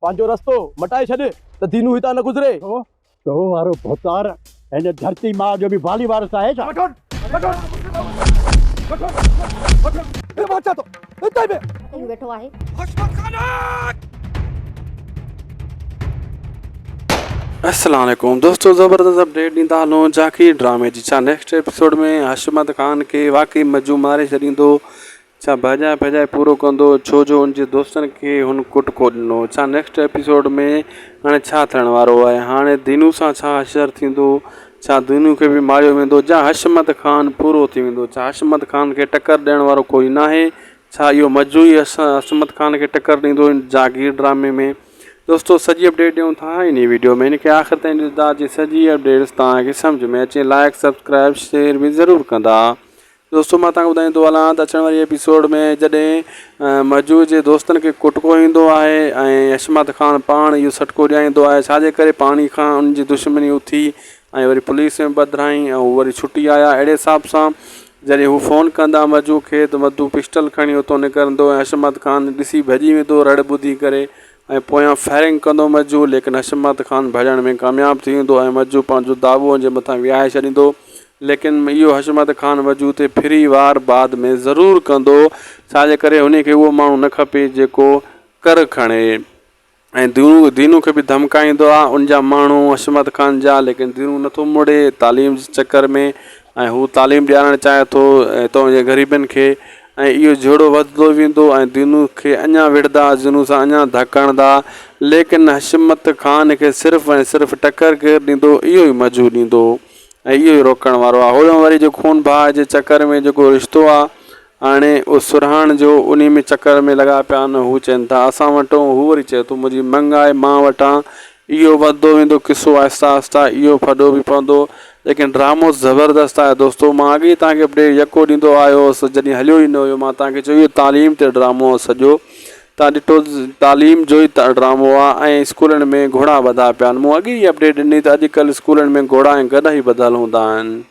पांजो रस्तो मटाए छॾ त दीनू हितां न गुज़रे। तो वारो भोतार हिन धरती मां जो बि बाली वारस आहे छा? वेठो आहे। अस्सलाम वालेकुम दोस्तों, ज़बरदस्त अपडेट ॾींदा हलूं जाकी ड्रामे जी। छा नेक्स्ट एपिसोड में हशमत खान के वाकई मजू मारे छॾींदो? छा भॼाए भॼाए पूरो कंदो छो जो उनजे दोस्तनि खे हुन कुटको ॾिनो? छा नेक्स्ट एपिसोड में हाणे छा थियण वारो आहे? हाणे दीनू सां छा असरु थींदो? छा दीनू खे बि मारियो वेंदो? जा हशमत खान पूरो थी वेंदो? छा हशमत खान खे टक्कर ॾियण वारो कोई न आहे? छा इहो मजू ई हशमत खान खे टक्कर ॾींदो जागीर ड्रामे में? दोस्तों सॼी अपडेट ॾियूं था इन वीडियो में, इनखे आख़िर ताईं ॾिसंदा जी सॼी अपडेट्स तव्हांखे सम्झ में अचे। लाइक सब्सक्राइब शेयर भी ज़रूरु कंदा। दोस्तों मां तव्हांखे ॿुधाईंदो हलां त अचण वारी एपिसोड में जॾहिं मजू जे दोस्तनि खे कुटको ईंदो आहे ऐं हशमत खान पाण इहो सटको ॾियारींदो आहे छाजे करे पाणी खां उनजी दुश्मनी उथी ऐं वरी पुलिस में बदिराई ऐं हू वरी छुटी आया। अहिड़े हिसाब सां जॾहिं हू फ़ोन कंदा मजू खे त मधु पिस्टल खणी उतां निकिरंदो ऐं हशमत खान ॾिसी भॼी वेंदो रड़ ॿुधी करे ऐं पोयां फायरिंग कंदो मजू, लेकिन हशमत खान भॼण में कामयाबु थी वेंदो ऐं मजू पंहिंजो दाबो जे मथां विहाए छॾींदो। लेकिन इहो हशमत खान मजू ते फ्री वार बाद में ज़रूरु कंदो छाजे करे हुनखे उहो माण्हू न खपे जेको कर खणे। ऐं दीनू खे बि धमकाईंदो आहे उनजा माण्हू हशमत खान जा, लेकिन दीनू नथो मुड़े तालीम जे चकर में ऐं हू तालीम ॾियारणु चाहे थो हितां जे ग़रीबनि खे। ऐं इहो जोड़ो वधंदो वेंदो ऐं दीनू खे अञा विढ़ंदा, दीनू सां अञा धक हणंदा, लेकिन हशमत खान खे सिर्फ़ु ऐं सिर्फ़ु टक्कर केरु ॾींदो? इहो ई मजू ॾींदो ऐं इहो ई रोकण वारो आहे। होॾो वरी जो खून भाउ जे चकर में जेको रिश्तो आहे हाणे उहो सुरहाण जो उन में चकर में लॻा पिया आहिनि। हू चवनि था असां वटूं, हू वरी चए थो मुंहिंजी मंग आहे मां वटां। इहो वधंदो वेंदो किसो आहिस्ता आहिस्ता, इहो फॾो बि पवंदो, लेकिन ड्रामो ज़बरदस्त आहे। दोस्तों मां अॻे तव्हांखे अपडेट यको ॾींदो आयो हुउसि जॾहिं हलियो ई न हुयो, मां तव्हांखे चयो इहो तालीम ते ड्रामो आहे सॼो। तव्हां ॾिठो तालीम जो ई ड्रामो आहे ऐं स्कूलनि में घोड़ा ॿधा पिया आहिनि। मूं अॻे ई अपडेट ॾिनी त अॼुकल्ह स्कूलनि में घोड़ा ऐं गधा ई ॿधियल हूंदा आहिनि।